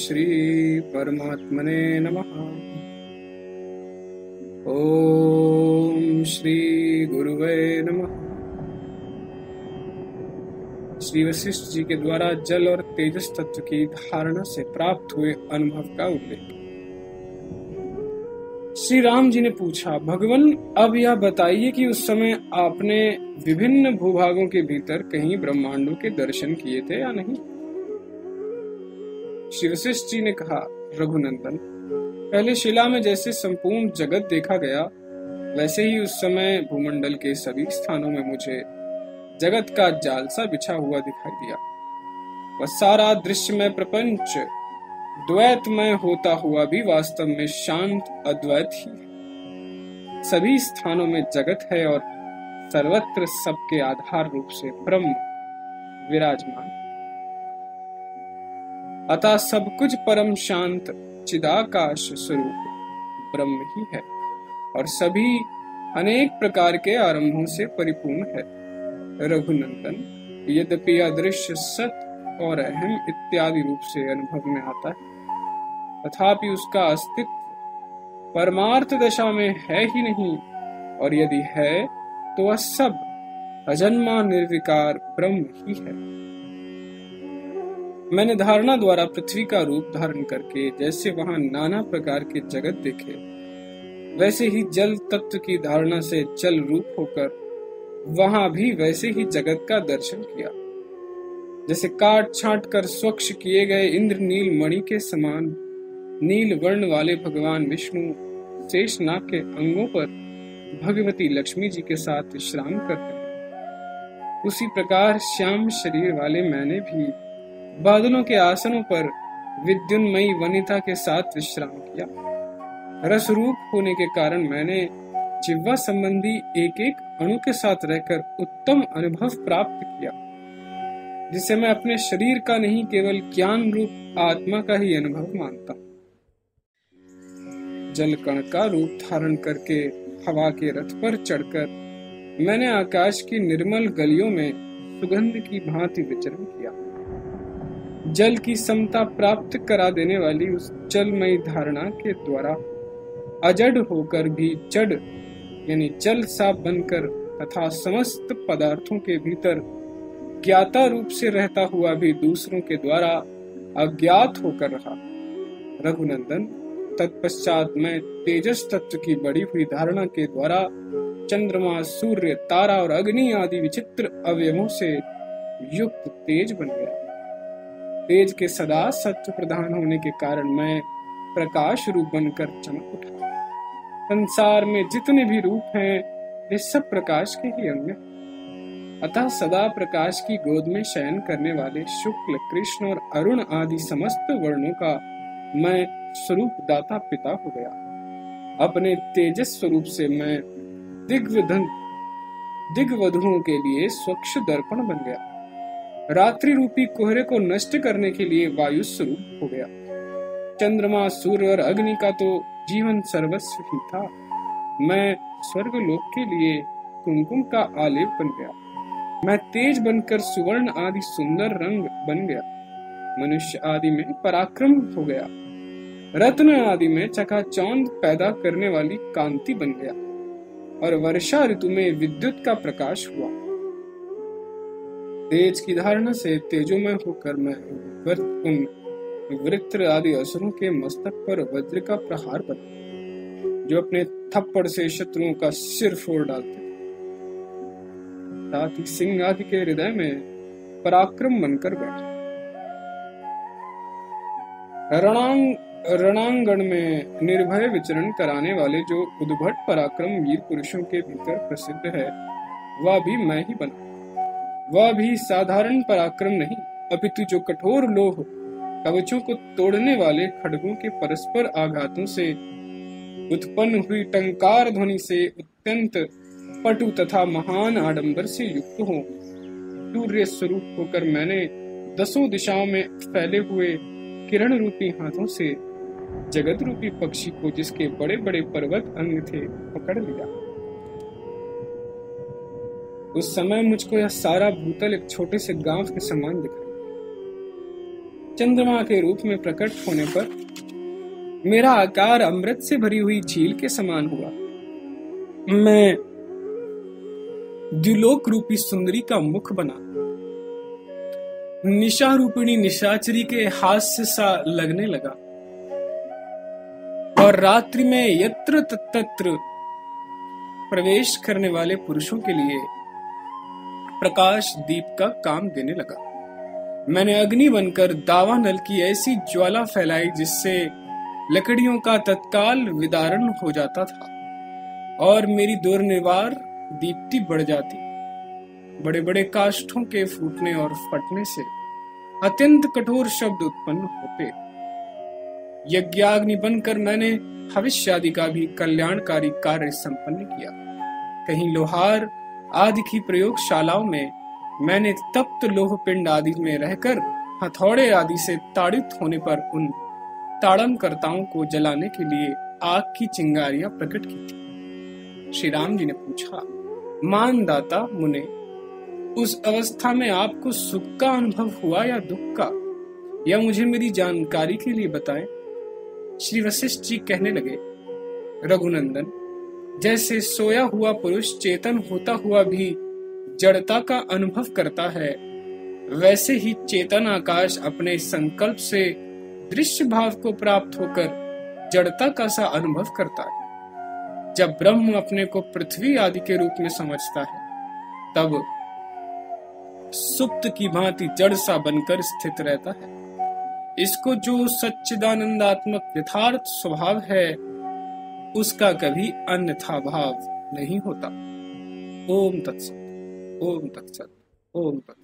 श्री परमात्मने नमः। ओम श्री गुरुवे नमः। श्री वशिष्ठ जी के द्वारा जल और तेजस तत्व की धारणा से प्राप्त हुए अनुभव का उल्लेख। श्री राम जी ने पूछा, भगवान अब यह बताइए कि उस समय आपने विभिन्न भूभागों के भीतर कहीं ब्रह्मांडों के दर्शन किए थे या नहीं। श्री वशिष्ठ जी ने कहा, रघुनंदन, पहले शिला में जैसे संपूर्ण जगत देखा गया, वैसे ही उस समय भूमंडल के सभी स्थानों में मुझे जगत का जाल सा बिछा हुआ दिखाई दिया। वह सारा दृश्यमय प्रपंच द्वैतमय होता हुआ भी वास्तव में शांत अद्वैत ही है। सभी स्थानों में जगत है और सर्वत्र सबके आधार रूप से ब्रह्म विराजमान। अतः सब कुछ परम शांत चिदाकाश स्वरूप ब्रह्म ही है और सभी अनेक प्रकार के आरंभों से परिपूर्ण है। रघुनंदन, यद्यपि अदृश्य सत और अहम इत्यादि रूप से अनुभव में आता है, तथापि उसका अस्तित्व परमार्थ दशा में है ही नहीं, और यदि है तो वह सब अजन्मा निर्विकार ब्रह्म ही है। मैंने धारणा द्वारा पृथ्वी का रूप धारण करके जैसे वहां नाना प्रकार के जगत देखे, वैसे ही जल तत्व की धारणा से जल रूप होकर वहां भी वैसे ही जगत का दर्शन किया। जैसे काट छांट कर स्वच्छ किए गए इंद्रनील मणि के समान नील वर्ण वाले भगवान विष्णु शेषनाग के अंगों पर भगवती लक्ष्मी जी के साथ विश्राम करते हैं, उसी प्रकार श्याम शरीर वाले मैंने भी बादलों के आसनों पर विद्युन्मयी वनिता के साथ विश्राम किया। रस रूप होने के कारण मैंने जिह्वा संबंधी एक एक अणु के साथ रहकर उत्तम अनुभव प्राप्त किया, जिसे मैं अपने शरीर का नहीं केवल ज्ञान रूप आत्मा का ही अनुभव मानता हूँ। जल कण का रूप धारण करके हवा के रथ पर चढ़कर मैंने आकाश की निर्मल गलियों में सुगंध की भांति विचरण किया। जल की समता प्राप्त करा देने वाली उस जलमयी धारणा के द्वारा अजड़ होकर भी जड़ यानी जल सा बनकर तथा समस्त पदार्थों के भीतर ज्ञाता रूप से रहता हुआ भी दूसरों के द्वारा अज्ञात होकर रहा। रघुनंदन, तत्पश्चात मैं तेजस तत्व की बढ़ी हुई धारणा के द्वारा चंद्रमा, सूर्य, तारा और अग्नि आदि विचित्र अवयवों से युक्त तेज बन गया। तेज के सदा सत्व प्रधान होने के कारण मैं प्रकाश रूप बनकर चमक उठा। संसार में जितने भी रूप हैं वे सब प्रकाश के ही अंग हैं। अतः सदा प्रकाश की गोद में शयन करने वाले शुक्ल, कृष्ण और अरुण आदि समस्त वर्णों का मैं स्वरूप दाता पिता हो गया। अपने तेजस स्वरूप से मैं दिग्वधुओं के लिए स्वच्छ दर्पण बन गया। रात्रि रूपी कोहरे को नष्ट करने के लिए वायु स्वरूप हो गया। चंद्रमा, सूर्य और अग्नि का तो जीवन सर्वस्व ही था। मैं स्वर्ग लोक के लिए कुमकुम का आलेप बन गया। मैं तेज बनकर सुवर्ण आदि सुंदर रंग बन गया। मनुष्य आदि में पराक्रम हो गया। रत्न आदि में चकाचौंध पैदा करने वाली कांति बन गया और वर्षा ऋतु में विद्युत का प्रकाश हुआ। तेज की धारणा से तेजोमय होकर मैं वृत्र आदि असुरों के मस्तक पर वज्र का प्रहार बना, जो अपने थप्पड़ से शत्रुओं का सिर फोड़ डालते थे। साथ ही सिंह आदि के हृदय में पराक्रम बनकर बैठा। रणांगण में निर्भय विचरण कराने वाले जो उद्भट पराक्रम वीर पुरुषों के भीतर प्रसिद्ध है, वह भी मैं ही बना। वह भी साधारण पराक्रम नहीं, अपितु जो कठोर लोह कवचों को तोड़ने वाले खड्गों के परस्पर आघातों से उत्पन्न हुई टंकार ध्वनि से अत्यंत पटु तथा महान आडंबर से युक्त हो। सूर्य स्वरूप होकर मैंने दसों दिशाओं में फैले हुए किरण रूपी हाथों से जगत रूपी पक्षी को, जिसके बड़े बड़े पर्वत अंग थे, पकड़ लिया। उस समय मुझको यह सारा भूतल एक छोटे से गांव के समान दिखाई। चंद्रमा के रूप में प्रकट होने पर मेरा आकार अमृत से भरी हुई झील के समान हुआ। मैं द्युलोक रूपी सुंदरी का मुख बना, निशा रूपिणी निशाचरी के हास्य सा लगने लगा और रात्रि में यत्र तत्र प्रवेश करने वाले पुरुषों के लिए प्रकाश दीप का काम देने लगा। मैंने अग्नि बनकर दावानल की ऐसी ज्वाला फैलाई जिससे लकड़ियों का तत्काल विदारण हो जाता था और मेरी दुर्निवार दीप्ति बढ़ जाती। बड़े बड़े काष्ठों के फूटने और फटने से अत्यंत कठोर शब्द उत्पन्न होते। यज्ञाग्नि बनकर मैंने भविष्य आदि का भी कल्याणकारी कार्य संपन्न किया। कहीं लोहार आदि की प्रयोगशालाओं में मैंने तप्त लोह पिंड आदि में रहकर हथौड़े आदि से ताड़ित होने पर उन ताड़नकर्ताओं को जलाने के लिए आग की चिंगारियां प्रकट की थी। श्री राम जी ने पूछा, मानदाता मुने, उस अवस्था में आपको सुख का अनुभव हुआ या दुख का, या मुझे मेरी जानकारी के लिए बताएं। श्री वशिष्ठ जी कहने लगे, रघुनंदन, जैसे सोया हुआ पुरुष चेतन होता हुआ भी जड़ता का अनुभव करता है, वैसे ही चेतन आकाश अपने संकल्प से दृश्य भाव को प्राप्त होकर जड़ता का सा अनुभव करता है। जब ब्रह्म अपने को पृथ्वी आदि के रूप में समझता है, तब सुप्त की भांति जड़ सा बनकर स्थित रहता है। इसको जो सच्चिदानंदात्मक यथार्थ स्वभाव है, उसका कभी अन्यथा भाव नहीं होता। ओम तत्सत, ओम तत्सत, ओम तत्सत।